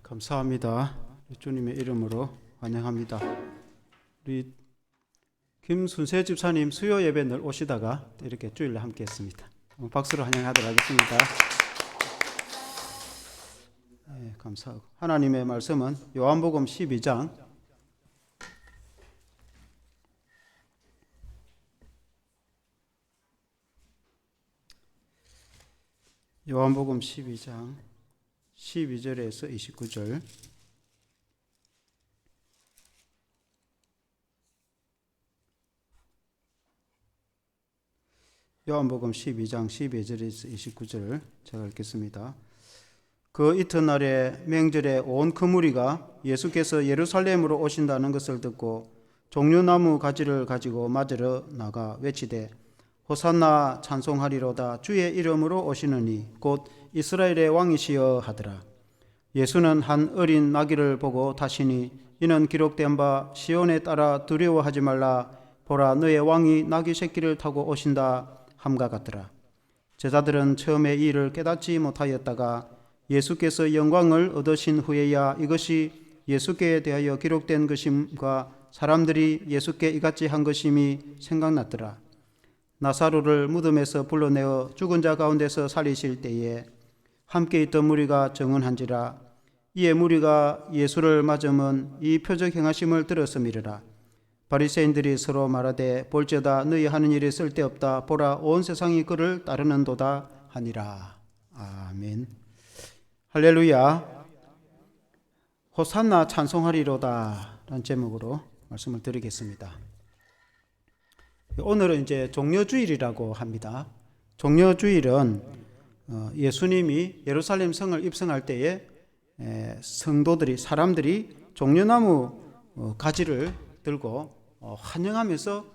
감사합니다. 주님의 이름으로 환영합니다. 우리 김순세 집사님 수요 예배 늘 오시다가 이렇게 주일날 함께 했습니다. 박수로 환영하도록 하겠습니다. 감사하고 하나님의 말씀은 요한복음 12장 요한복음 12장 12절에서 29절 요한복음 12장 12절에서 29절 제가 읽겠습니다. 그 이튿날에 명절에 온 그 무리가 예수께서 예루살렘으로 오신다는 것을 듣고 종려나무 가지를 가지고 맞으러 나가 외치되 호산나 찬송하리로다 주의 이름으로 오시느니 곧 이스라엘의 왕이시여 하더라. 예수는 한 어린 나귀를 보고 타시니 이는 기록된 바 시온에 따라 두려워하지 말라 보라 너의 왕이 나귀 새끼를 타고 오신다 함과 같더라. 제자들은 처음에 이 일을 깨닫지 못하였다가 예수께서 영광을 얻으신 후에야 이것이 예수께 대하여 기록된 것임과 사람들이 예수께 이같이 한 것임이 생각났더라. 나사로를 무덤에서 불러내어 죽은 자 가운데서 살리실 때에 함께 있던 무리가 정언한지라. 이에 무리가 예수를 맞으면 이 표적 행하심을 들었음이라. 바리새인들이 서로 말하되 볼지어다 너희 하는 일이 쓸데없다 보라 온 세상이 그를 따르는도다 하니라. 아멘. 할렐루야. 호산나 찬송하리로다 라는 제목으로 말씀을 드리겠습니다. 오늘은 이제 종려주일이라고 합니다. 종려주일은 예수님이 예루살렘 성을 입성할 때에 성도들이 사람들이 종려나무 가지를 들고 환영하면서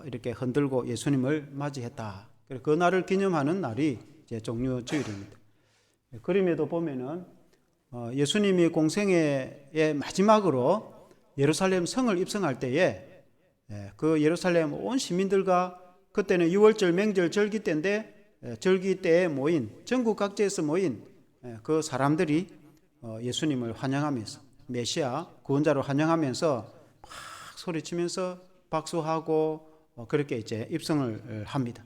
이렇게 흔들고 예수님을 맞이했다. 그 날을 기념하는 날이 이제 종려주일입니다. 그림에도 보면은 예수님이 공생애의 마지막으로 예루살렘 성을 입성할 때에 그 예루살렘 온 시민들과 그때는 6월절 명절 절기 때인데 절기 때에 모인 전국 각지에서 모인 그 사람들이 예수님을 환영하면서 메시아 구원자로 환영하면서 막 소리치면서 박수하고 그렇게 이제 입성을 합니다.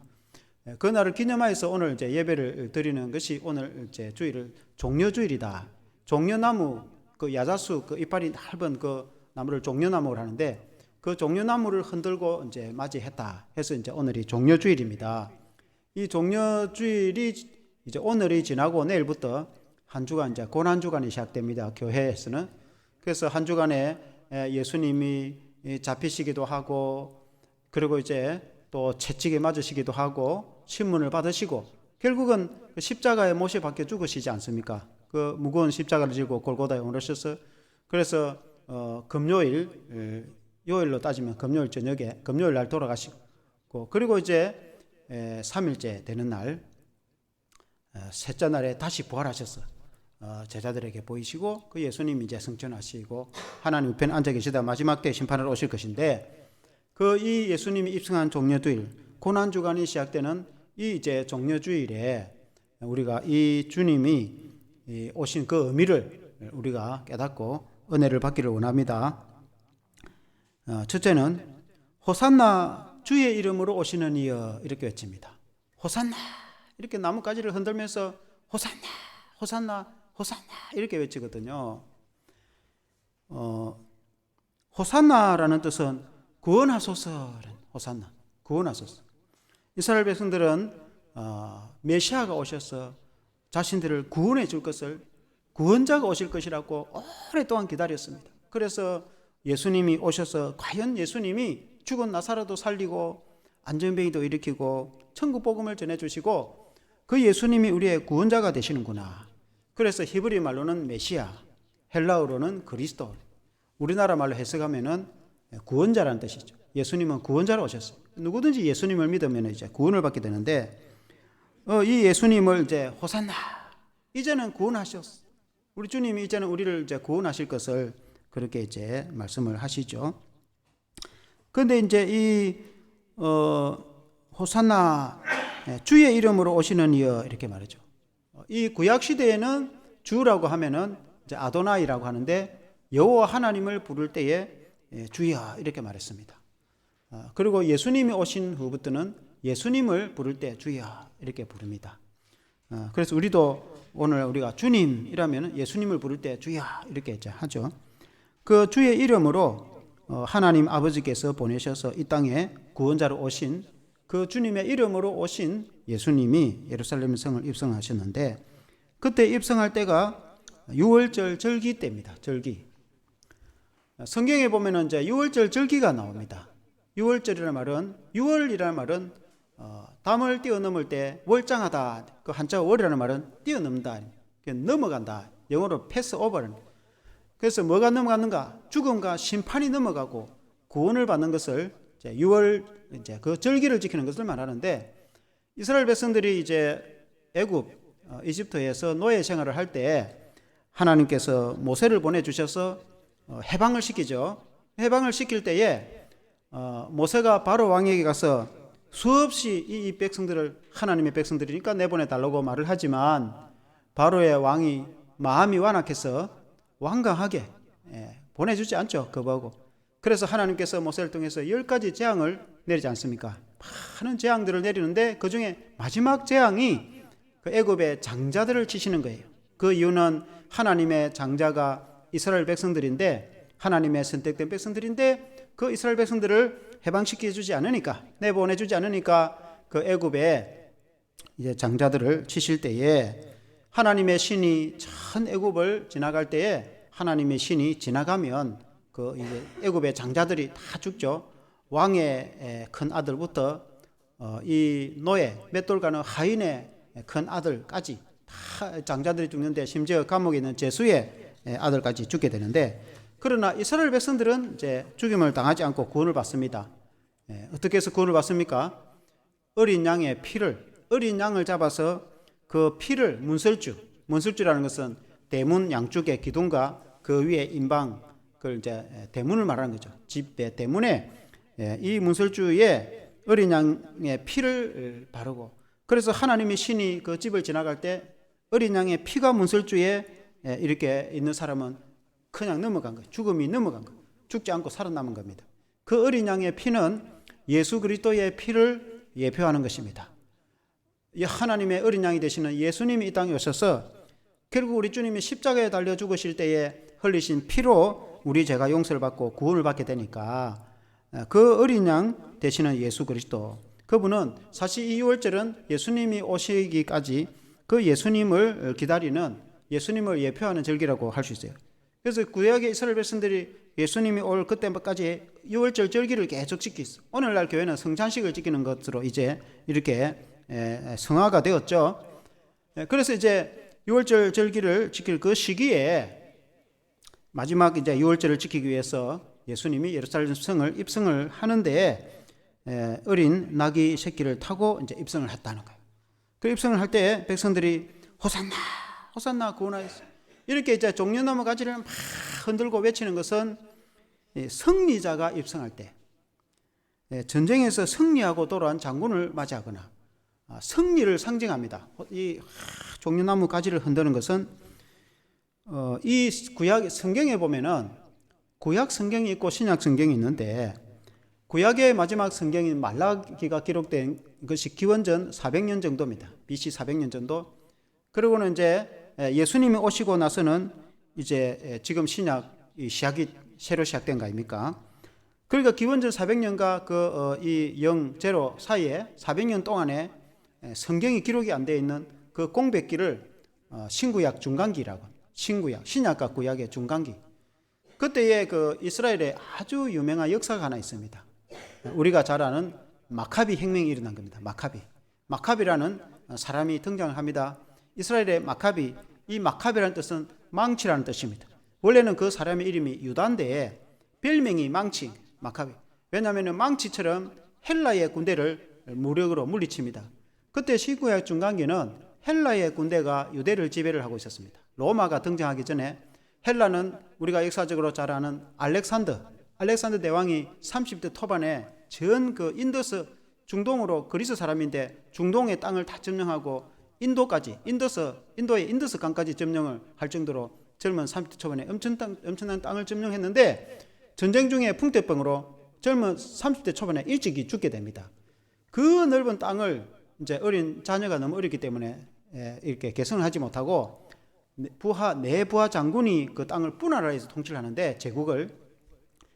그 날을 기념하여서 오늘 이제 예배를 드리는 것이 오늘 이제 주일을 종려주일이다. 종려나무 그 야자수 그 이빨이 넓은 그 나무를 종려나무를 하는데 그 종려나무를 흔들고 이제 맞이했다 해서 이제 오늘이 종려주일입니다. 이 종려주일이 이제 오늘이 지나고 내일부터 한 주간 이제 고난 주간이 시작됩니다. 교회에서는. 그래서 한 주간에 예수님이 잡히시기도 하고 그리고 이제 또 채찍에 맞으시기도 하고 신문을 받으시고 결국은 그 십자가에 못이 박혀 죽으시지 않습니까? 그 무거운 십자가를 지고 골고다에 오르셔서 그래서 금요일 요일로 따지면 금요일 저녁에 금요일 날 돌아가시고 그리고 이제 3일째 되는 날 셋째 날에 다시 부활하셔서 제자들에게 보이시고 그 예수님이 이제 승천하시고 하나님 우편에 앉아 계시다 마지막 때 심판하러 오실 것인데 그 이 예수님이 입성한 종려주일 고난 주간이 시작되는 이 이제 종려주일에 우리가 이 주님이 오신 그 의미를 우리가 깨닫고 은혜를 받기를 원합니다. 첫째는 호산나 주의 이름으로 오시는 이여 이렇게 외칩니다. 호산나 이렇게 나뭇가지를 흔들면서 호산나 호산나 호산나 이렇게 외치거든요. 호산나라는 뜻은 구원하소서라는 호산나 구원하소서. 이스라엘 백성들은 메시아가 오셔서 자신들을 구원해 줄 것을 구원자가 오실 것이라고 오랫동안 기다렸습니다. 그래서 예수님이 오셔서 과연 예수님이 죽은 나사로도 살리고 안전뱅이도 일으키고 천국 복음을 전해주시고 그 예수님이 우리의 구원자가 되시는구나. 그래서 히브리 말로는 메시아, 헬라어로는 그리스도, 우리나라 말로 해석하면은 구원자라는 뜻이죠. 예수님은 구원자로 오셨어요. 누구든지 예수님을 믿으면 이제 구원을 받게 되는데 이 예수님을 이제 호산나 이제는 구원하셨어. 우리 주님이 이제는 우리를 이제 구원하실 것을 그렇게 이제 말씀을 하시죠. 그런데 이제 이 호산나 주의 이름으로 오시는 이여 이렇게 말하죠. 이 구약 시대에는 주라고 하면은 이제 아도나이라고 하는데 여호와 하나님을 부를 때에 주여 이렇게 말했습니다. 그리고 예수님이 오신 후부터는 예수님을 부를 때 주여 이렇게 부릅니다. 그래서 우리도 오늘 우리가 주님이라면 예수님을 부를 때 주여 이렇게 이제 하죠. 그 주의 이름으로 하나님 아버지께서 보내셔서 이 땅에 구원자로 오신 그 주님의 이름으로 오신 예수님이 예루살렘 성을 입성하셨는데, 그때 입성할 때가 유월절 절기 때입니다. 절기. 성경에 보면은 이제 유월절 절기가 나옵니다. 유월절이라는 말은, 유월이라는 말은 담을 뛰어넘을 때 월장하다. 그 한자 월이라는 말은 뛰어넘다, 넘어간다. 영어로 패스 오버는. 그래서 뭐가 넘어갔는가? 죽음과 심판이 넘어가고 구원을 받는 것을 이제 유월, 이제 그 절기를 지키는 것을 말하는데, 이스라엘 백성들이 이제 애굽 이집트에서 노예 생활을 할 때 하나님께서 모세를 보내주셔서 해방을 시키죠. 해방을 시킬 때에 모세가 바로 왕에게 가서 수없이 이 백성들을, 하나님의 백성들이니까 내보내달라고 말을 하지만 바로의 왕이 마음이 완악해서 완강하게 보내주지 않죠. 거부하고. 그래서 하나님께서 모세를 통해서 10가지 재앙을 내리지 않습니까? 많은 재앙들을 내리는데 그 중에 마지막 재앙이 그 애굽의 장자들을 치시는 거예요. 그 이유는 하나님의 장자가 이스라엘 백성들인데, 하나님의 선택된 백성들인데 그 이스라엘 백성들을 해방시켜 주지 않으니까, 내보내 주지 않으니까 그 애굽의 이제 장자들을 치실 때에 하나님의 신이 전 애굽을 지나갈 때에 하나님의 신이 지나가면 그 이제 애굽의 장자들이 다 죽죠. 왕의 큰 아들부터 이 노예 몇 돌 가는 하인의 큰 아들까지 다 장자들이 죽는데, 심지어 감옥에 있는 제수의 아들까지 죽게 되는데, 그러나 이스라엘 백성들은 이제 죽임을 당하지 않고 구원을 받습니다. 어떻게 해서 구원을 받습니까? 어린 양의 피를, 어린 양을 잡아서 그 피를 문설주라는 것은 대문 양쪽의 기둥과 그 위에 임방, 그걸 이제 대문을 말하는 거죠. 집의 대문에 이 문설주에 어린 양의 피를 바르고, 그래서 하나님의 신이 그 집을 지나갈 때 어린 양의 피가 문설주에 이렇게 있는 사람은 그냥 넘어간 거예요. 죽음이 넘어간 거예요. 죽지 않고 살아남은 겁니다. 그 어린 양의 피는 예수 그리스도의 피를 예표하는 것입니다. 이 하나님의 어린 양이 되시는 예수님이 이 땅에 오셔서 결국 우리 주님이 십자가에 달려 죽으실 때에 흘리신 피로 우리 죄가 용서를 받고 구원을 받게 되니까, 그 어린 양 되시는 예수 그리스도, 그분은 사실 이 유월절은 예수님이 오시기까지 그 예수님을 기다리는, 예수님을 예표하는 절기라고 할 수 있어요. 그래서 구약의 이스라엘 백성들이 예수님이 올 그때까지 유월절 절기를 계속 지켰어. 오늘날 교회는 성찬식을 지키는 것으로 이제 이렇게 성화가 되었죠. 그래서 이제 유월절 절기를 지킬 그 시기에 마지막 이제 유월절을 지키기 위해서 예수님이 예루살렘 성을 입성을 하는데 어린 나귀 새끼를 타고 이제 입성을 했다는 거예요. 그 입성을 할 때 백성들이 호산나, 호산나 구원하였어, 이렇게 이제 종려나무 가지를 막 흔들고 외치는 것은 승리자가 입성할 때, 전쟁에서 승리하고 돌아온 장군을 맞이하거나 승리를 상징합니다. 이 종려나무 가지를 흔드는 것은 이 구약 성경에 보면은 구약 성경이 있고 신약 성경이 있는데, 구약의 마지막 성경인 말라기가 기록된 것이 기원전 400년 정도입니다. BC 400년 정도. 그리고는 이제 예수님이 오시고 나서는 이제 지금 신약이 시작이 새로 시작된 거 아닙니까? 그러니까 기원전 400년과 이 0, 0 사이에 400년 동안에 성경이 기록이 안 되어 있는 그 공백기를 신구약 중간기라고, 신구약, 신약과 구약의 중간기. 그때에 그 이스라엘에 아주 유명한 역사가 하나 있습니다. 우리가 잘 아는 마카비 혁명이 일어난 겁니다. 마카비라는 사람이 등장을 합니다. 이스라엘의 마카비, 이 마카비라는 뜻은 망치라는 뜻입니다. 원래는 그 사람의 이름이 유다인데 별명이 망치, 마카비. 왜냐하면 망치처럼 헬라의 군대를 무력으로 물리칩니다. 그때 신구약 중간기는 헬라의 군대가 유대를 지배를 하고 있었습니다. 로마가 등장하기 전에 헬라는 우리가 역사적으로 잘 아는 알렉산더 대왕이 30대 초반에 전 그 인도스, 중동으로 그리스 사람인데 중동의 땅을 다 점령하고 인도까지, 인도의 인더스 강까지 점령을 할 정도로 젊은 30대 초반에 엄청난 땅을 점령했는데 전쟁 중에 풍토병으로 젊은 30대 초반에 일찍이 죽게 됩니다. 그 넓은 땅을 이제 어린 자녀가 너무 어렸기 때문에 이렇게 개선을 하지 못하고 네 부하 장군이 그 땅을 분할해서 통치를 하는데 제국을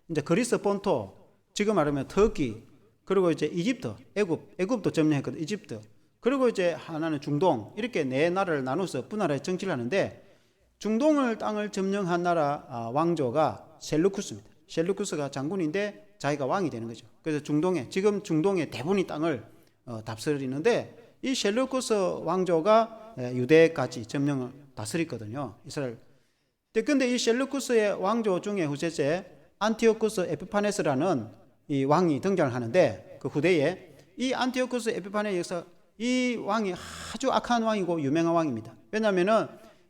이제 그리스 본토, 지금 말하면 터키, 그리고 이제 이집트, 애굽도 점령했거든. 이집트. 그리고 이제 하나는 중동, 이렇게 네 나라를 나눠서 분할해 정치를 하는데 중동을 땅을 점령한 나라 왕조가 셀루쿠스입니다. 셀루쿠스가 장군인데 자기가 왕이 되는 거죠. 그래서 지금 중동의 대부분의 땅을 다스리는데 이 셀루쿠스 왕조가 유대까지 점령을 다스렸거든요. 이스라엘. 근데 이 셀루쿠스의 왕조 중에 후세제 안티오쿠스 에피파네스라는 이 왕이 등장을 하는데 그 후대에 이 안티오쿠스 에피파네스에서 이 왕이 아주 악한 왕이고 유명한 왕입니다. 왜냐하면은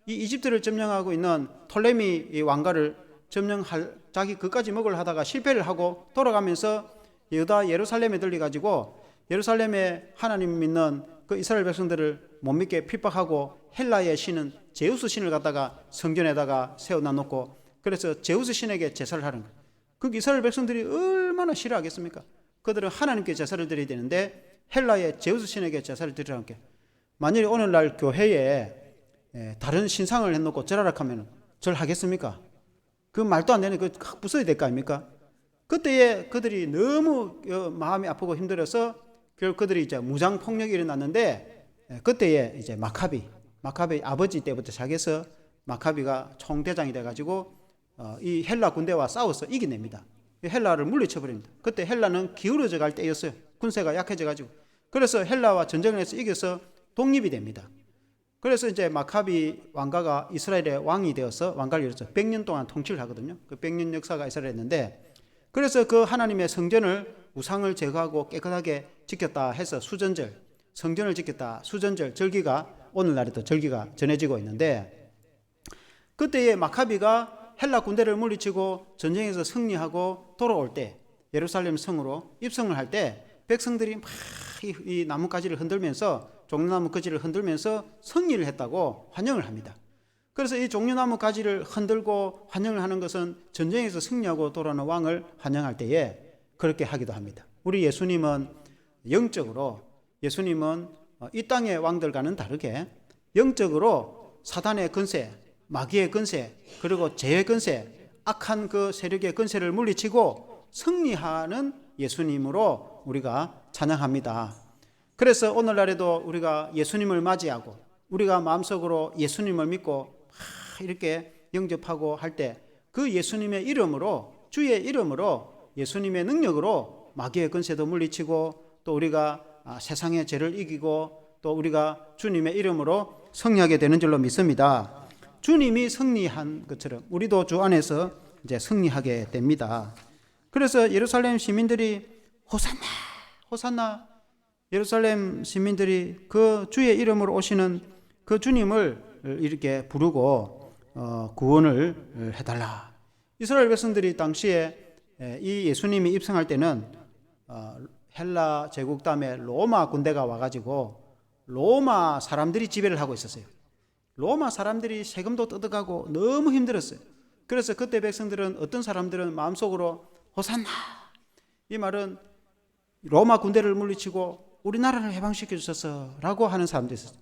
이 이집트를 점령하고 있는 톨레미 이 왕가를 점령할 자기 그까지 먹으려 하다가 실패를 하고 돌아가면서 유다 예루살렘에 들려가지고 예루살렘에 하나님 믿는 그 이스라엘 백성들을 못 믿게 핍박하고 헬라의 신은 제우스 신을 갖다가 성전에다가 세워놔 놓고 그래서 제우스 신에게 제사를 하는 거예요. 그 이스라엘 백성들이 얼마나 싫어하겠습니까? 그들은 하나님께 제사를 드려야 되는데 헬라의 제우스 신에게 제사를 드리라는 게 만일 오늘날 교회에 다른 신상을 해놓고 절하라 하면 절하겠습니까? 그 말도 안 되는 그 부숴야 될 거 아닙니까? 그때에 그들이 너무 마음이 아프고 힘들어서 결국 그들이 이제 무장 폭력이 일어났는데 그때에 이제 마카비 아버지 때부터 시작해서 마카비가 총대장이 돼가지고 이 헬라 군대와 싸워서 이겨냅니다. 헬라를 물리쳐 버립니다. 그때 헬라는 기울어져 갈 때였어요. 군세가 약해져가지고 그래서 헬라와 전쟁을 해서 이겨서 독립이 됩니다. 그래서 이제 마카비 왕가가 이스라엘의 왕이 되어서 왕가를 이뤄서 100년 동안 통치를 하거든요. 그 100년 역사가 이스라엘에 있는데 그래서 그 하나님의 성전을 우상을 제거하고 깨끗하게 지켰다 해서 수전절, 성전을 지켰다 수전절 절기가 오늘날에도 절기가 전해지고 있는데 그때의 마카비가 헬라 군대를 물리치고 전쟁에서 승리하고 돌아올 때 예루살렘 성으로 입성을 할 때 백성들이 막 이 나뭇가지를 흔들면서 종려나무 가지를 흔들면서 승리를 했다고 환영을 합니다. 그래서 이 종려나무 가지를 흔들고 환영을 하는 것은 전쟁에서 승리하고 돌아오는 왕을 환영할 때에 그렇게 하기도 합니다. 우리 예수님은 영적으로 예수님은 이 땅의 왕들과는 다르게 영적으로 사단의 권세, 마귀의 권세, 그리고 죄의 권세, 악한 그 세력의 권세를 물리치고 승리하는 예수님으로 우리가 찬양합니다. 그래서 오늘날에도 우리가 예수님을 맞이하고 우리가 마음속으로 예수님을 믿고 이렇게 영접하고 할 때 그 예수님의 이름으로 주의 이름으로 예수님의 능력으로 마귀의 권세도 물리치고 또 우리가 세상의 죄를 이기고 또 우리가 주님의 이름으로 승리하게 되는 줄로 믿습니다. 주님이 승리한 것처럼 우리도 주 안에서 이제 승리하게 됩니다. 그래서 예루살렘 시민들이 호산나 호산나 예루살렘 시민들이 그 주의 이름으로 오시는 그 주님을 이렇게 부르고 구원을 해달라. 이스라엘 백성들이 당시에 이 예수님이 입성할 때는 헬라 제국 다음에 로마 군대가 와가지고 로마 사람들이 지배를 하고 있었어요. 로마 사람들이 세금도 뜯어가고 너무 힘들었어요. 그래서 그때 백성들은 어떤 사람들은 마음속으로 호산나 이 말은 로마 군대를 물리치고 우리나라를 해방시켜 주셔서 라고 하는 사람도 있었어요.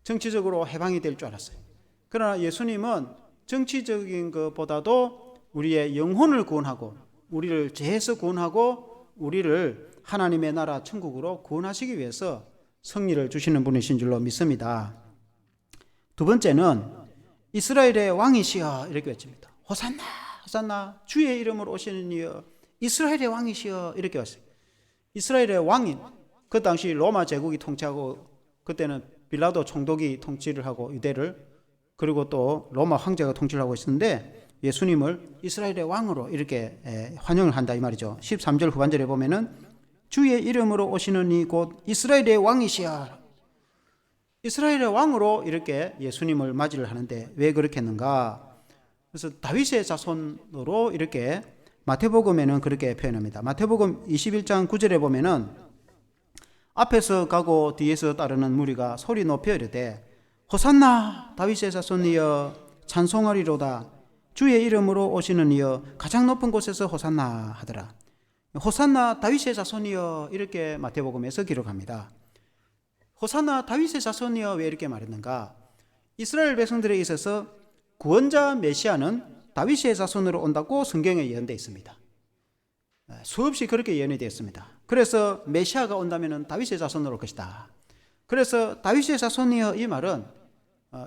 정치적으로 해방이 될 줄 알았어요. 그러나 예수님은 정치적인 것보다도 우리의 영혼을 구원하고 우리를 죄에서 구원하고 우리를 하나님의 나라 천국으로 구원하시기 위해서 승리를 주시는 분이신 줄로 믿습니다. 두 번째는 이스라엘의 왕이시여 이렇게 외칩니다. 호산나 호산나 주의 이름으로 오시는 이여 이스라엘의 왕이시여 이렇게 왔어요. 이스라엘의 왕인 그 당시 로마 제국이 통치하고 그때는 빌라도 총독이 통치를 하고 유대를 그리고 또 로마 황제가 통치를 하고 있었는데 예수님을 이스라엘의 왕으로 이렇게 환영을 한다 이 말이죠. 13절 후반절에 보면은 주의 이름으로 오시는 이 곧 이스라엘의 왕이시여 이스라엘의 왕으로 이렇게 예수님을 맞이를 하는데 왜 그렇게 했는가? 그래서 다윗의 자손으로 이렇게 마태복음에는 그렇게 표현합니다. 마태복음 21장 9절에 보면은 앞에서 가고 뒤에서 따르는 무리가 소리 높여 이르되 호산나 다윗의 자손이여 찬송하리로다. 주의 이름으로 오시는 이여 가장 높은 곳에서 호산나 하더라. 호산나 다윗의 자손이여, 이렇게 마태복음에서 기록합니다. 호산나 다윗의 자손이여, 왜 이렇게 말했는가? 이스라엘 백성들에 있어서 구원자 메시아는 다윗의 자손으로 온다고 성경에 예언되어 있습니다. 수없이 그렇게 예언이 되었습니다. 그래서 메시아가 온다면 다윗의 자손으로 올 것이다. 그래서 다윗의 자손이여, 이 말은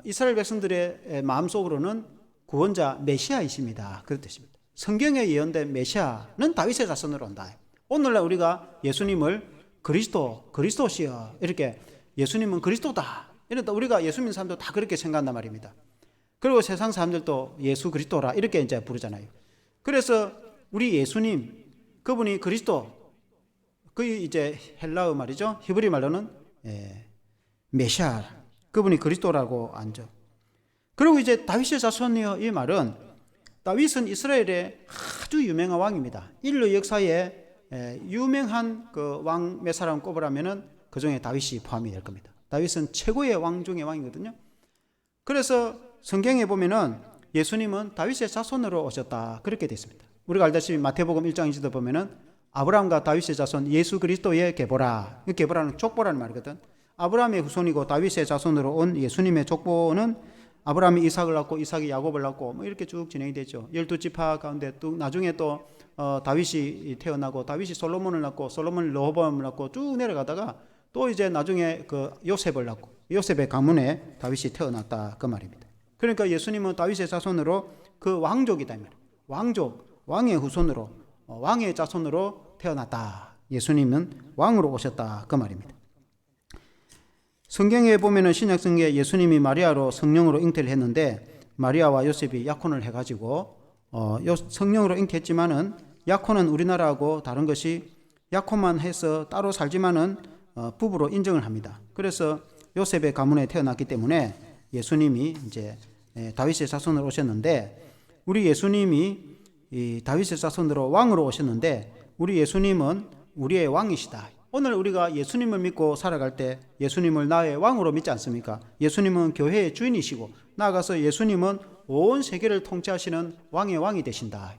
이스라엘 백성들의 마음속으로는 구원자 메시아이십니다, 그런 뜻입니다. 성경에 예언된 메시아는 다윗의 자손으로 온다. 오늘날 우리가 예수님을 그리스도시여, 이렇게 예수님은 그리스도다, 이러다 우리가 예수 믿는 사람도 다 그렇게 생각한단 말입니다. 그리고 세상 사람들도 예수 그리스도라 이렇게 이제 부르잖아요. 그래서 우리 예수님, 그분이 그리스도, 그 이제 헬라어 말이죠, 히브리 말로는 메시아, 그분이 그리스도라고 안죠. 그리고 이제 다윗의 자손이여, 이 말은 다윗은 이스라엘의 아주 유명한 왕입니다. 인류 역사에 유명한 그 왕 몇 사람 꼽으라면은 그 중에 다윗이 포함이 될 겁니다. 다윗은 최고의 왕 중의 왕이거든요. 그래서 성경에 보면은 예수님은 다윗의 자손으로 오셨다, 그렇게 되어 있습니다. 우리가 알다시피 마태복음 1장 2절에 보면은 아브라함과 다윗의 자손 예수 그리스도의 계보라. 계보라는 족보라는 말이거든. 아브라함의 후손이고 다윗의 자손으로 온 예수님의 족보는 아브라함이 이삭을 낳고 이삭이 야곱을 낳고 뭐 이렇게 쭉 진행이 되죠. 12지파 가운데 또 나중에 또 다윗이 태어나고 다윗이 솔로몬을 낳고 솔로몬이 르호보암을 낳고 쭉 내려가다가 또 이제 나중에 그 요셉을 낳고 요셉의 가문에 다윗이 태어났다, 그 말입니다. 그러니까 예수님은 다윗의 자손으로 그 왕족이다, 이 말이에요. 왕족, 왕의 후손으로, 왕의 자손으로 태어났다. 예수님은 왕으로 오셨다, 그 말입니다. 성경에 보면은 신약 성경에 예수님이 마리아로 성령으로 잉태를 했는데 마리아와 요셉이 약혼을 해가지고 성령으로 잉태했지만은 약혼은 우리나라하고 다른 것이 약혼만 해서 따로 살지만은 부부로 인정을 합니다. 그래서 요셉의 가문에 태어났기 때문에 예수님이 이제 다윗의 자손으로 오셨는데, 우리 예수님이 이 다윗의 자손으로 왕으로 오셨는데 우리 예수님은 우리의 왕이시다. 오늘 우리가 예수님을 믿고 살아갈 때 예수님을 나의 왕으로 믿지 않습니까? 예수님은 교회의 주인이시고 나아가서 예수님은 온 세계를 통치하시는 왕의 왕이 되신다.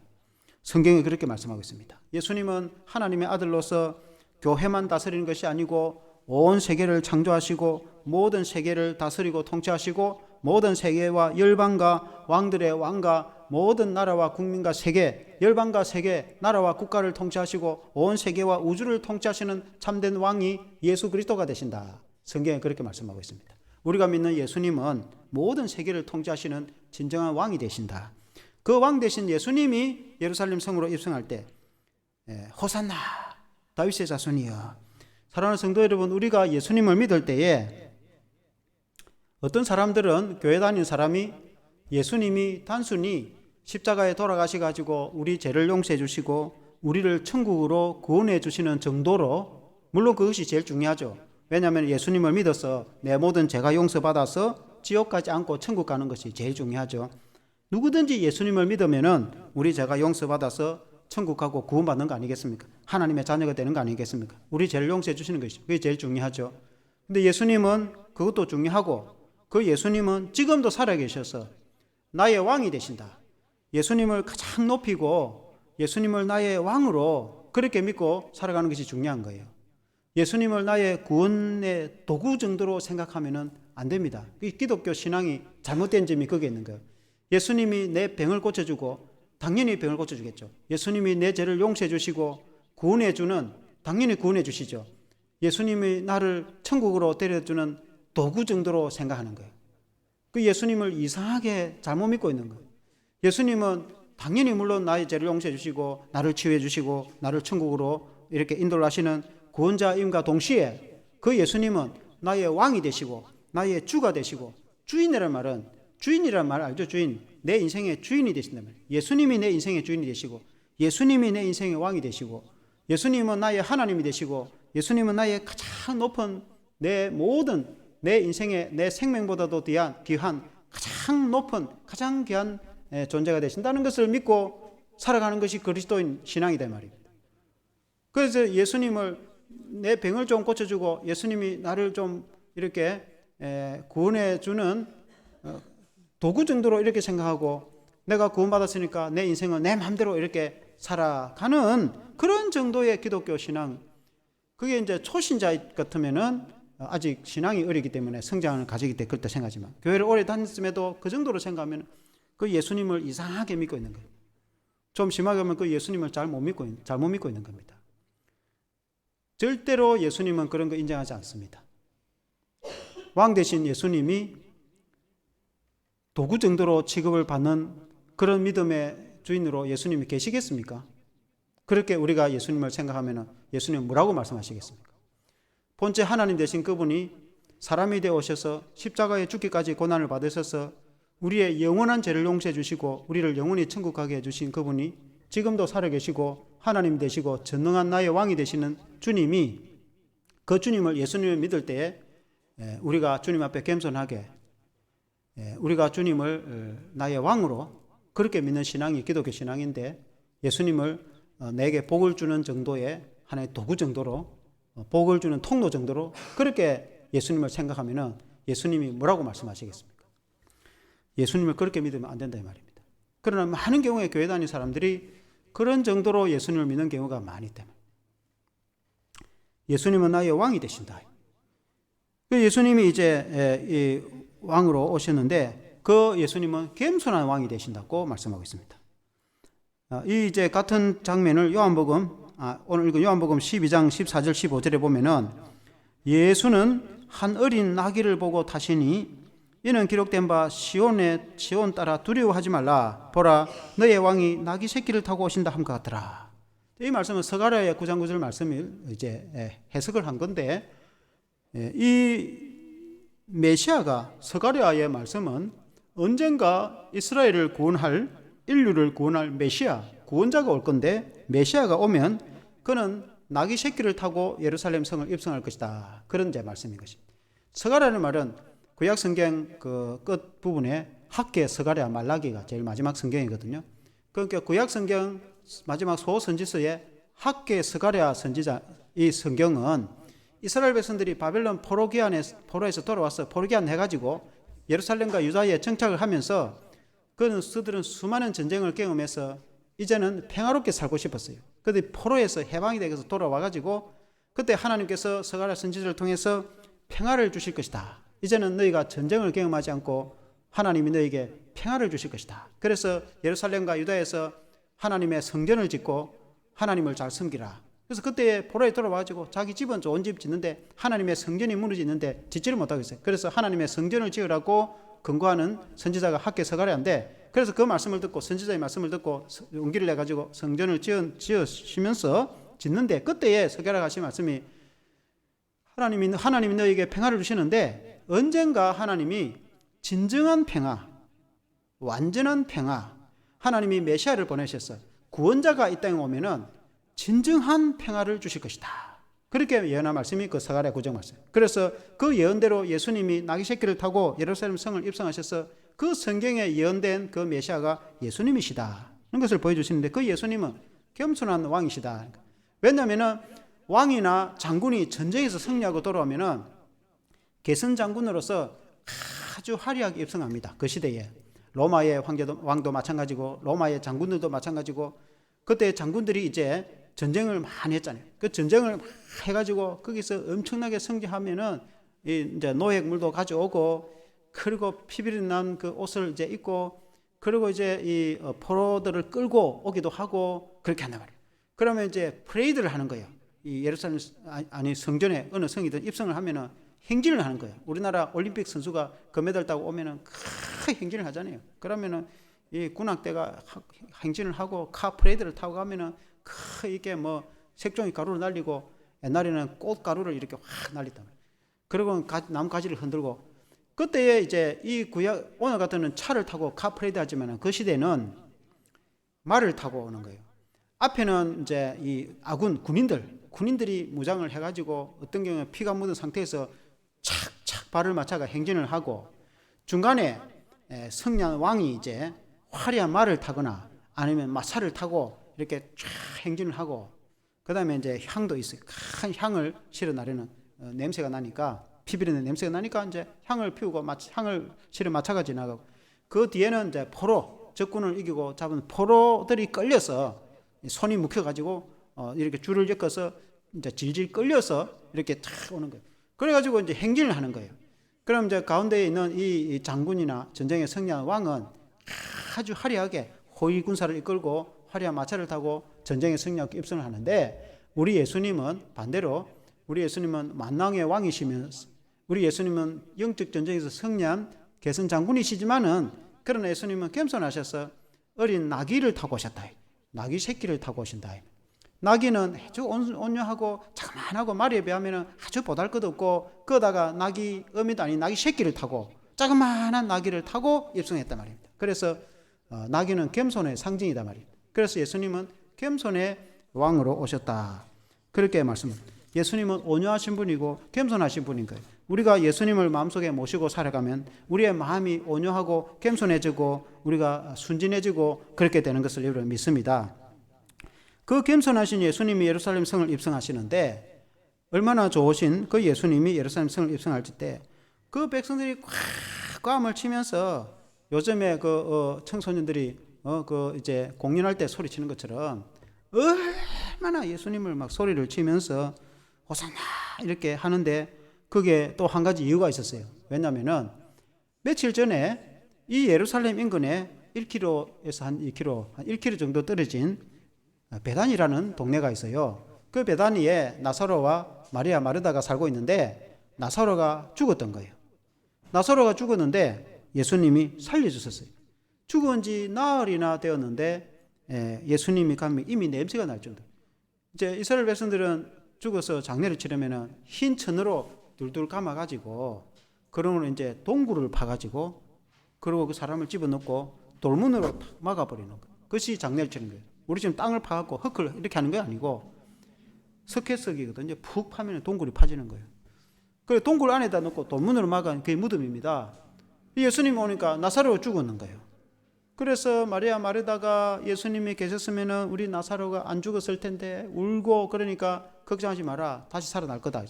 성경이 그렇게 말씀하고 있습니다. 예수님은 하나님의 아들로서 교회만 다스리는 것이 아니고 온 세계를 창조하시고 모든 세계를 다스리고 통치하시고 모든 세계와 열방과 왕들의 왕과 모든 나라와 국민과 세계, 열방과 세계, 나라와 국가를 통치하시고 온 세계와 우주를 통치하시는 참된 왕이 예수 그리스도가 되신다. 성경에 그렇게 말씀하고 있습니다. 우리가 믿는 예수님은 모든 세계를 통치하시는 진정한 왕이 되신다. 그 왕 되신 예수님이 예루살렘 성으로 입성할 때 호산나 다윗의 자손이여. 사랑하는 성도 여러분, 우리가 예수님을 믿을 때에 어떤 사람들은, 교회 다니는 사람이 예수님이 단순히 십자가에 돌아가셔가지고 우리 죄를 용서해 주시고 우리를 천국으로 구원해 주시는 정도로, 물론 그것이 제일 중요하죠. 왜냐하면 예수님을 믿어서 내 모든 죄가 용서받아서 지옥 가지 않고 천국 가는 것이 제일 중요하죠. 누구든지 예수님을 믿으면은 우리 죄가 용서받아서 천국 가고 구원받는 거 아니겠습니까? 하나님의 자녀가 되는 거 아니겠습니까? 우리 죄를 용서해 주시는 것이 그게 제일 중요하죠. 근데 예수님은 그것도 중요하고, 그 예수님은 지금도 살아계셔서 나의 왕이 되신다. 예수님을 가장 높이고 예수님을 나의 왕으로 그렇게 믿고 살아가는 것이 중요한 거예요. 예수님을 나의 구원의 도구 정도로 생각하면 안 됩니다. 기독교 신앙이 잘못된 점이 거기에 있는 거예요. 예수님이 내 병을 고쳐주고 당연히 병을 고쳐주겠죠. 예수님이 내 죄를 용서해 주시고 구원해 주는, 당연히 구원해 주시죠. 예수님이 나를 천국으로 데려주는 도구 정도로 생각하는 거예요. 그 예수님을 이상하게 잘못 믿고 있는 거예요. 예수님은 당연히 물론 나의 죄를 용서해 주시고 나를 치유해 주시고 나를 천국으로 이렇게 인도를 하시는 구원자임과 동시에 그 예수님은 나의 왕이 되시고 나의 주가 되시고, 주인이라는 말은, 주인이라는 말 알죠? 주인, 내 인생의 주인이 되신단 말이에요. 예수님이 내 인생의 주인이 되시고 예수님이 내 인생의 왕이 되시고 예수님은 나의 하나님이 되시고 예수님은 나의 가장 높은, 내 모든 내 인생의 내 생명보다도 귀한 가장 높은 가장 귀한 존재가 되신다는 것을 믿고 살아가는 것이 그리스도인 신앙이다 말입니다. 그래서 예수님을, 내 병을 좀 고쳐주고 예수님이 나를 좀 이렇게 구원해 주는 도구 정도로 이렇게 생각하고 내가 구원받았으니까 내 인생은 내 마음대로 이렇게 살아가는 그런 정도의 기독교 신앙, 그게 이제 초신자 같으면은 아직 신앙이 어리기 때문에 성장을 가지기 때문에 그렇다 생각하지만, 교회를 오래 다녔음에도 그 정도로 생각하면 그 예수님을 이상하게 믿고 있는 거예요. 좀 심하게 하면 그 예수님을 잘못 믿고 있는 겁니다. 절대로 예수님은 그런 거 인정하지 않습니다. 왕 대신 예수님이 도구 정도로 취급을 받는 그런 믿음의 주인으로 예수님이 계시겠습니까? 그렇게 우리가 예수님을 생각하면 예수님은 뭐라고 말씀하시겠습니까? 본체 하나님 되신 그분이 사람이 되어 오셔서 십자가에 죽기까지 고난을 받으셔서 우리의 영원한 죄를 용서해 주시고 우리를 영원히 천국 가게 해주신 그분이 지금도 살아계시고 하나님 되시고 전능한 나의 왕이 되시는 주님이, 그 주님을, 예수님을 믿을 때에 우리가 주님 앞에 겸손하게 우리가 주님을 나의 왕으로 그렇게 믿는 신앙이 기독교 신앙인데, 예수님을 내게 복을 주는 정도의 하나의 도구 정도로, 복을 주는 통로 정도로 그렇게 예수님을 생각하면 예수님이 뭐라고 말씀하시겠습니까? 예수님을 그렇게 믿으면 안 된다 이 말입니다. 그러나 많은 경우에 교회 다니는 사람들이 그런 정도로 예수님을 믿는 경우가 많기 때문에, 예수님은 나의 왕이 되신다. 예수님이 이제 이 왕으로 오셨는데 그 예수님은 겸손한 왕이 되신다고 말씀하고 있습니다. 이 이제 같은 장면을 오늘 읽은 요한복음 12장 14절 15절에 보면은, 예수는 한 어린 나귀를 보고 타시니 이는 기록된 바 시온 따라 두려워하지 말라, 보라 너의 왕이 나귀 새끼를 타고 오신다 함과 같더라. 이 말씀은 스가랴의 9장 9절 말씀을 이제 해석을 한 건데, 이 메시아가, 스가랴의 말씀은 언젠가 이스라엘을 구원할, 인류를 구원할 메시아, 구원자가 올 건데, 메시아가 오면 그는 나귀 새끼를 타고 예루살렘 성을 입성할 것이다, 그런 제 말씀인 것입니다. 스가랴는 말은 구약 성경 그 끝 부분에 학계, 스가랴, 말라기가 제일 마지막 성경이거든요. 그러니까 구약 성경 마지막 소선지서의 학계, 스가랴 선지자, 이 성경은 이스라엘 백성들이 바벨론 포로에서 돌아와서 포로기한 해가지고 예루살렘과 유다에 정착을 하면서 그들은 수많은 전쟁을 경험해서 이제는 평화롭게 살고 싶었어요. 그런데 포로에서 해방이 되어서 돌아와가지고 그때 하나님께서 스가랴 선지자를 통해서 평화를 주실 것이다. 이제는 너희가 전쟁을 경험하지 않고 하나님이 너희에게 평화를 주실 것이다. 그래서 예루살렘과 유다에서 하나님의 성전을 짓고 하나님을 잘 섬기라. 그래서 그때 포로에 돌아와가지고 자기 집은 좋은 집 짓는데 하나님의 성전이 무너지는데 짓지를 못하고 있어요. 그래서 하나님의 성전을 지으라고 권고하는 선지자가 학계 스가랴인데, 그래서 그 말씀을 듣고, 선지자의 말씀을 듣고 용기를 내가지고 성전을 지으시면서 짓는데, 그때에 스가랴가 하신 말씀이, 하나님이 너에게 평화를 주시는데 언젠가 하나님이 진정한 평화, 완전한 평화, 하나님이 메시아를 보내셔서 구원자가 이 땅에 오면은 진정한 평화를 주실 것이다. 그렇게 예언한 말씀이 그 스가랴 9장 말씀. 그래서 그 예언대로 예수님이 나귀 새끼를 타고 예루살렘 성을 입성하셔서 그 성경에 예언된 그 메시아가 예수님이시다, 이런 것을 보여주시는데, 그 예수님은 겸손한 왕이시다. 왜냐하면 왕이나 장군이 전쟁에서 승리하고 돌아오면은 개선 장군으로서 아주 화려하게 입성합니다. 그 시대에 로마의 왕도 마찬가지고 로마의 장군들도 마찬가지고, 그때 장군들이 이제 전쟁을 많이 했잖아요. 그 전쟁을 해가지고 거기서 엄청나게 승리하면은 이제 노획물도 가져오고, 그리고 피비린 난 그 옷을 이제 입고, 그리고 이제 이 포로들을 끌고 오기도 하고 그렇게 한단 말이에요. 그러면 이제 프레이드를 하는 거예요. 이 예루살렘 성전에 어느 성이든 입성을 하면은 행진을 하는 거예요. 우리나라 올림픽 선수가 금메달 따고 오면은 큰 행진을 하잖아요. 그러면은 이 군악대가 행진을 하고 카 프레이드를 타고 가면은 이게 뭐 색종이 가루를 날리고, 옛날에는 꽃가루를 이렇게 확 날리단 말이에요. 그리고 나뭇가지를 흔들고, 그때에 이제 이 구약, 오늘 같은 차를 타고 카 프레이드 하지만 그 시대는 말을 타고 오는 거예요. 앞에는 이제 이 아군 군인들이 무장을 해가지고 어떤 경우에 피가 묻은 상태에서 착착 발을 맞춰가 행진을 하고, 중간에 성냥 왕이 이제 화려한 말을 타거나 아니면 마차를 타고 이렇게 쫙 행진을 하고, 그 다음에 이제 향도 있어요. 큰 향을 실어 나르는 냄새가 나니까, 피비린내 냄새가 나니까 이제 향을 피우고 향을 실어 마차가 지나가고, 그 뒤에는 이제 포로, 적군을 이기고 잡은 포로들이 끌려서 손이 묶여가지고 이렇게 줄을 엮어서 이제 질질 끌려서 이렇게 탁 오는 거예요. 그래가지고 이제 행진을 하는 거예요. 그럼 이제 가운데에 있는 이 장군이나 전쟁에 승리한 왕은 아주 화려하게 호위 군사를 이끌고 화려한 마차를 타고 전쟁에 승리하고 입성을 하는데, 우리 예수님은 반대로, 우리 예수님은 만왕의 왕이시면서, 우리 예수님은 영적 전쟁에서 승리한 개선 장군이시지만은, 그러나 예수님은 겸손하셔서 어린 나귀를 타고 오셨다. 나귀 새끼를 타고 오신다. 나귀는 아주 온유하고 자그만하고 마리에 비하면 아주 보잘것없고, 그러다가 나귀 어미도 아닌 나귀 새끼를 타고, 자그만한 나귀를 타고 입성했단 말입니다. 그래서 나귀는 겸손의 상징이다 말입니다. 그래서 예수님은 겸손의 왕으로 오셨다, 그렇게 말씀합니다. 예수님은 온유하신 분이고 겸손하신 분인 거예요. 우리가 예수님을 마음속에 모시고 살아가면 우리의 마음이 온유하고 겸손해지고 우리가 순진해지고 그렇게 되는 것을 여러분 믿습니다. 그 겸손하신 예수님이 예루살렘 성을 입성하시는데, 얼마나 좋으신 그 예수님이 예루살렘 성을 입성할 때 그 백성들이 꽉 치면서 요즘에 그 청소년들이 그 이제 공연할 때 소리치는 것처럼 얼마나 예수님을 막 소리를 치면서 호산나 이렇게 하는데, 그게 또 한 가지 이유가 있었어요. 왜냐하면은 며칠 전에 이 예루살렘 인근에 1km에서 한 2km, 한 1km 정도 떨어진 베단이라는 동네가 있어요. 그 베다니에 나사로와 마리아 마르다가 살고 있는데, 나사로가 죽었던 거예요. 나사로가 죽었는데 예수님이 살려주셨어요. 죽은 지 나흘이나 되었는데 예수님이 가면 이미 냄새가 날 정도. 이제 이스라엘 백성들은 죽어서 장례를 치려면 흰 천으로 둘둘 감아가지고, 그러면 이제 동굴을 파가지고, 그리고 그 사람을 집어넣고 돌문으로 막아버리는 거예요. 그것이 장례를 치는 거예요. 우리 지금 땅을 파갖고 흙을 이렇게 하는 게 아니고 석회석이거든요. 푹 파면 동굴이 파지는 거예요. 그래 동굴 안에다 넣고 돌문으로 막은 그게 무덤입니다. 예수님이 오니까 나사로가 죽었는 거예요. 그래서 마리아 마르다가 예수님이 계셨으면 우리 나사로가 안 죽었을 텐데 울고, 그러니까 걱정하지 마라, 다시 살아날 거다.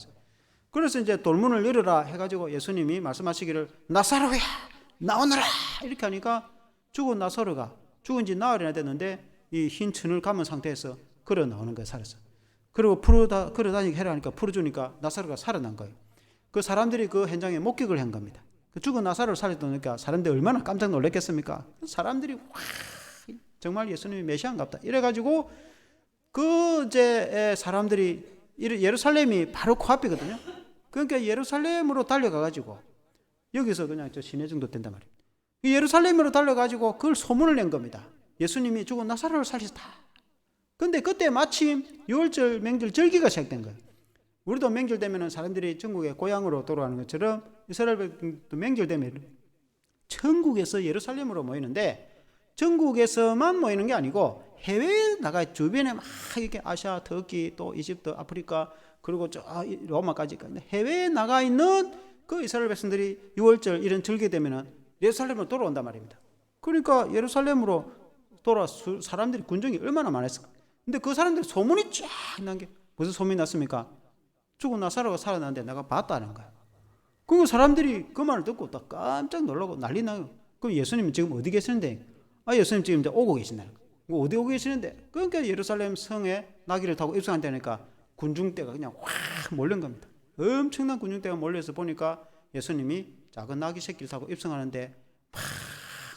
그래서 이제 돌문을 열어라 해가지고 예수님이 말씀하시기를 나사로야 나오너라 이렇게 하니까, 죽은 나사로가 죽은 지 나흘이나 됐는데 이 흰 천을 감은 상태에서 걸어 나오는 거예요. 살아서. 그리고 걸어다니게 해라 하니까 풀어주니까 나사로가 살아난 거예요. 그 사람들이 그 현장에 목격을 한 겁니다. 그 죽은 나사로를 살렸다니까 사람들이 얼마나 깜짝 놀랐겠습니까? 사람들이 와 정말 예수님이 메시아인갑다 이래가지고 그 이제 사람들이, 예루살렘이 바로 코앞이거든요. 그러니까 예루살렘으로 달려가가지고, 여기서 그냥 저 시내 정도 된단 말이에요. 예루살렘으로 달려가지고 그걸 소문을 낸 겁니다. 예수님이 죽은 나사로를 살리셨다. 근데 그때 마침 6월절 명절 절기가 시작된 거예요. 우리도 명절 되면 사람들이 전국에 고향으로 돌아가는 것처럼 이스라엘도 명절 되면 전국에서 예루살렘으로 모이는데, 전국에서만 모이는 게 아니고 해외에 나가 주변에 막 이렇게 아시아, 터키, 또 이집트, 아프리카, 그리고 저 로마까지 해외에 나가 있는 그 이스라엘 백성들이 6월절 이런 절기 되면은 예루살렘으로 돌아온단 말입니다. 그러니까 예루살렘으로 돌아 사람들이 군정이 얼마나 많았을까. 근데 그 사람들이 소문이 쫙 난 게 무슨 소문이 났습니까? 죽은 나사로가 살아났는데 내가 봤다는 거야. 그 사람들이 그 말을 듣고 딱 깜짝 놀라고 난리 나요. 그럼 예수님은 지금 어디 계시는데? 예수님 지금 이제 오고 계신다는 거야. 어디 오고 계시는데? 그러니까 예루살렘 성에 나귀를 타고 입성한다니까 군중대가 그냥 확 몰린 겁니다. 엄청난 군중대가 몰려서 보니까 예수님이 작은 나귀 새끼를 타고 입성하는데 팍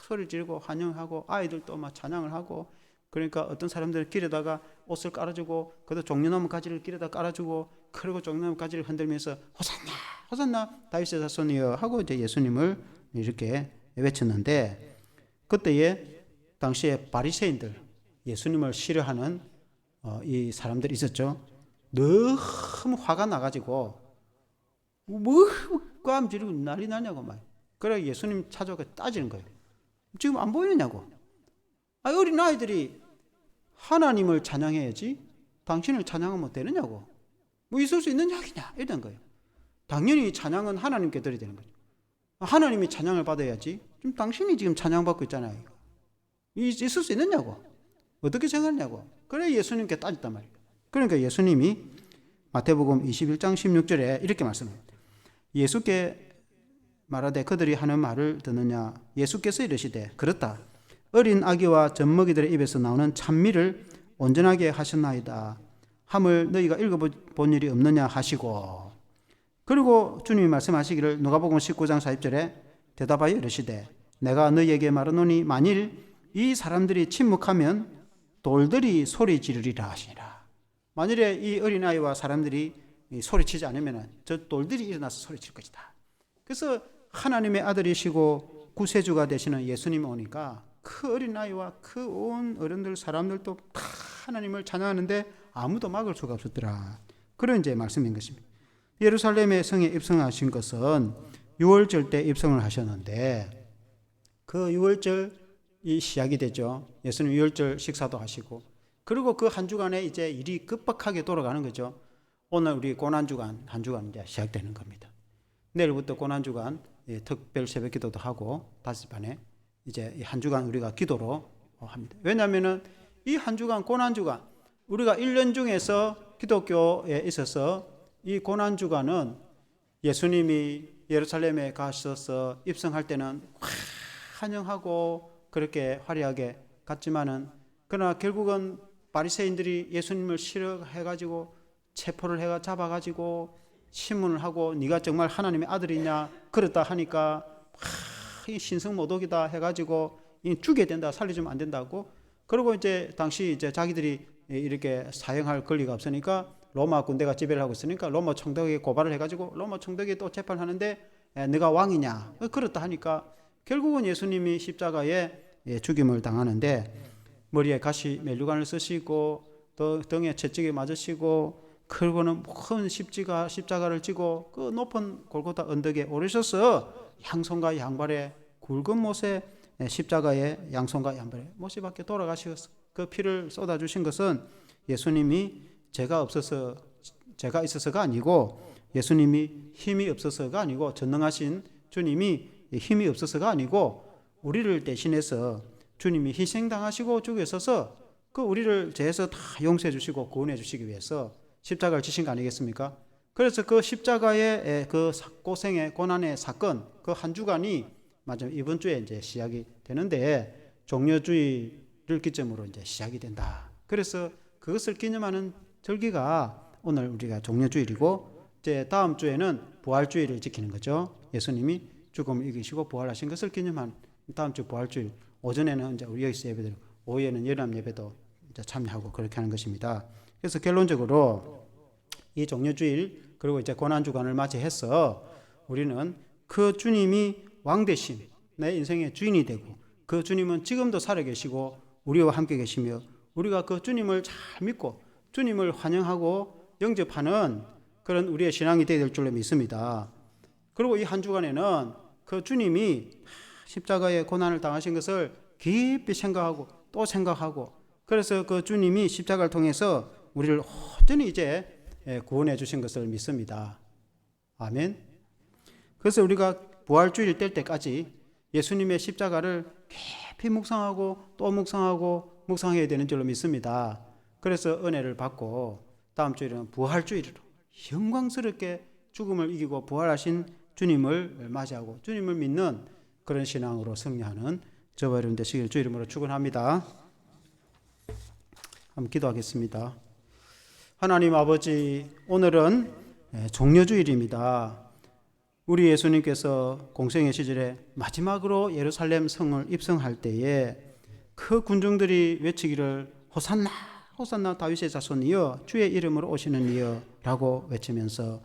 소리를 지르고 환영하고 아이들도 막 찬양을 하고, 그러니까 어떤 사람들은 길에다가 옷을 깔아주고, 그래도 종려나무 가지를 길에다 깔아주고, 그리고 종려나무 가지를 흔들면서 호산나 호산나 다윗의 자손이여 하고 이제 예수님을 이렇게 외쳤는데, 그때에 당시에 바리새인들, 예수님을 싫어하는 이 사람들이 있었죠. 너무 화가 나가지고 뭐 꽐람 지르고 난리 나냐고 막. 그래 예수님 찾아가 따지는 거예요. 지금 안 보이느냐고. 어린 아이들이 하나님을 찬양해야지 당신을 찬양하면 되느냐고. 뭐 있을 수 있는 이야기냐 이런 거예요. 당연히 찬양은 하나님께 드려야 되는 거죠. 하나님이 찬양을 받아야지. 지금 당신이 지금 찬양받고 있잖아요. 있을 수 있느냐고. 어떻게 생각하냐고. 그래 예수님께 따졌단 말이에요. 그러니까 예수님이 마태복음 21장 16절에 이렇게 말씀합니다. 예수께 말하되 그들이 하는 말을 듣느냐. 예수께서 이르시되 그렇다. 어린 아기와 젖먹이들의 입에서 나오는 찬미를 온전하게 하셨나이다 함을 너희가 읽어본 일이 없느냐 하시고, 그리고 주님이 말씀하시기를 누가복음 19장 40절에 대답하여 이르시되 내가 너희에게 말하노니 만일 이 사람들이 침묵하면 돌들이 소리 지르리라 하시니라. 만일에 이 어린아이와 사람들이 소리치지 않으면 저 돌들이 일어나서 소리칠 것이다. 그래서 하나님의 아들이시고 구세주가 되시는 예수님이 오니까 그 어린아이와 그 온 어른들 사람들도 다 하나님을 찬양하는데 아무도 막을 수가 없었더라. 그런 이제 말씀인 것입니다. 예루살렘의 성에 입성하신 것은 유월절 때 입성을 하셨는데 그 유월절이 시작이 되죠. 예수님 유월절 식사도 하시고, 그리고 그 한 주간에 이제 일이 급박하게 돌아가는 거죠. 오늘 우리 고난주간 한 주간 이제 시작되는 겁니다. 내일부터 고난주간 특별 새벽 기도도 하고 5시반에 이제 한 주간 우리가 기도로 합니다. 왜냐하면은 이 한 주간 고난주간 우리가 1년 중에서 기독교에 있어서 이 고난주간은 예수님이 예루살렘에 가셔서 입성할 때는 환영하고 그렇게 화려하게 갔지만은, 그러나 결국은 바리새인들이 예수님을 싫어해가지고 체포를 해가 잡아가지고 신문을 하고 네가 정말 하나님의 아들이냐 그렇다 하니까 이 신성모독이다 해가지고 죽여야 된다, 살려주면 안 된다고. 그리고 이제 당시 이제 자기들이 이렇게 사형할 권리가 없으니까 로마 군대가 지배를 하고 있으니까 로마 총독에게 고발을 해가지고 로마 총독이 또 재판을 하는데 네가 왕이냐 그렇다 하니까 결국은 예수님이 십자가에 죽임을 당하는데 머리에 가시 멜류관을 쓰시고 또 등에 채찍에 맞으시고, 그리고는 큰 십자가를 지고 그 높은 골고타 언덕에 오르셔서 양손과 양발에 굵은 못에 십자가에 양손과 양발에 못이 밖에 돌아가셔서 그 피를 쏟아주신 것은 예수님이 제가 있어서가 아니고, 예수님이 힘이 없어서가 아니고, 전능하신 주님이 힘이 없어서가 아니고 우리를 대신해서 주님이 희생당하시고 죽으셔서 그 우리를 죄에서 다 용서해 주시고 구원해 주시기 위해서 십자가를 지신 거 아니겠습니까? 그래서 그 십자가의 그 고생의 고난의 사건, 그 한 주간이 마지막 이번 주에 이제 시작이 되는데 종려주의를 기점으로 이제 시작이 된다. 그래서 그것을 기념하는 절기가 오늘 우리가 종려주일이고, 이제 다음 주에는 부활주의를 지키는 거죠. 예수님이 죽음을 이기시고 부활하신 것을 기념한 다음 주 부활주일, 오전에는 이제 우리 여기서 예배드리고 오후에는 연합 예배도 이제 참여하고 그렇게 하는 것입니다. 그래서 결론적으로 이 종려주일 그리고 이제 고난주간을 맞이해서 우리는 그 주님이 왕 대신 내 인생의 주인이 되고, 그 주님은 지금도 살아계시고 우리와 함께 계시며 우리가 그 주님을 잘 믿고 주님을 환영하고 영접하는 그런 우리의 신앙이 되어야 될 줄로 믿습니다. 그리고 이 한 주간에는 그 주님이 십자가의 고난을 당하신 것을 깊이 생각하고 또 생각하고, 그래서 그 주님이 십자가를 통해서 우리를 온전히 이제 구원해 주신 것을 믿습니다. 아멘. 그래서 우리가 부활주일 될 때까지 예수님의 십자가를 깊이 묵상하고 또 묵상하고 묵상해야 되는 줄로 믿습니다. 그래서 은혜를 받고 다음 주일은 부활주일로 영광스럽게 죽음을 이기고 부활하신 주님을 맞이하고 주님을 믿는 그런 신앙으로 승리하는 저와 여러분 되시길 주 이름으로 축원합니다. 한번 기도하겠습니다. 하나님 아버지, 오늘은 종려주일입니다. 우리 예수님께서 공생의 시절에 마지막으로 예루살렘 성을 입성할 때에 그 군중들이 외치기를 호산나 호산나 다윗의 자손이여 주의 이름으로 오시는 이여 라고 외치면서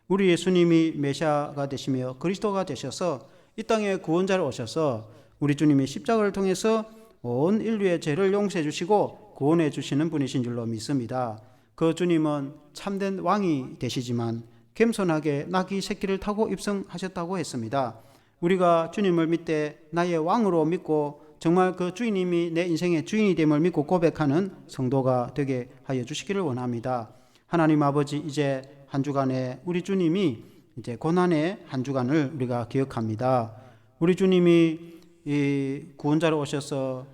우리 예수님이 메시아가 되시며 그리스도가 되셔서 이 땅에 구원자로 오셔서 우리 주님이 십자가를 통해서 온 인류의 죄를 용서해 주시고 구원해 주시는 분이신 줄로 믿습니다. 그 주님은 참된 왕이 되시지만 겸손하게 나귀 새끼를 타고 입성하셨다고 했습니다. 우리가 주님을 믿되 나의 왕으로 믿고 정말 그 주님이 내 인생의 주인이 됨을 믿고 고백하는 성도가 되게 하여 주시기를 원합니다. 하나님 아버지, 이제 한 주간에 우리 주님이 이제 고난의 한 주간을 우리가 기억합니다. 우리 주님이 이 구원자로 오셔서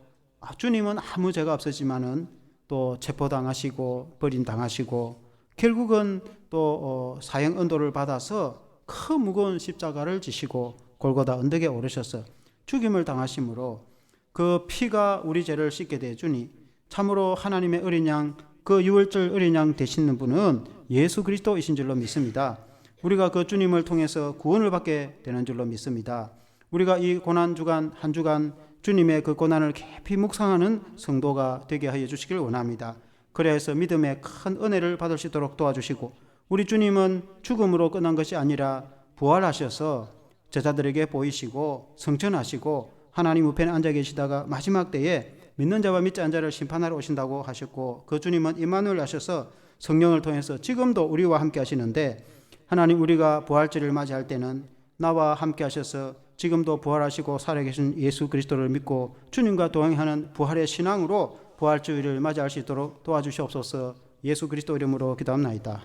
주님은 아무 죄가 없었지만은 또 체포당하시고 버림당하시고 결국은 또 사형 언도를 받아서 큰 무거운 십자가를 지시고 골고다 언덕에 오르셔서 죽임을 당하심으로 그 피가 우리 죄를 씻게 되 주니 참으로 하나님의 어린 양, 그 유월절 어린 양 되시는 분은 예수 그리스도이신 줄로 믿습니다. 우리가 그 주님을 통해서 구원을 받게 되는 줄로 믿습니다. 우리가 이 고난주간 한 주간 주님의 그 고난을 깊이 묵상하는 성도가 되게 하여 주시길 원합니다. 그래서 믿음의 큰 은혜를 받을 수 있도록 도와주시고, 우리 주님은 죽음으로 끝난 것이 아니라 부활하셔서 제자들에게 보이시고 성천하시고 하나님 우편에 앉아 계시다가 마지막 때에 믿는 자와 믿지 않는 자를 심판하러 오신다고 하셨고, 그 주님은 임마누엘 하셔서 성령을 통해서 지금도 우리와 함께 하시는데, 하나님 우리가 부활절을 맞이할 때는 나와 함께 하셔서 지금도 부활하시고 살아계신 예수 그리스도를 믿고 주님과 동행하는 부활의 신앙으로 부활주의를 맞이할 수 있도록 도와주시옵소서. 예수 그리스도 이름으로 기도합나이다.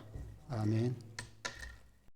아멘.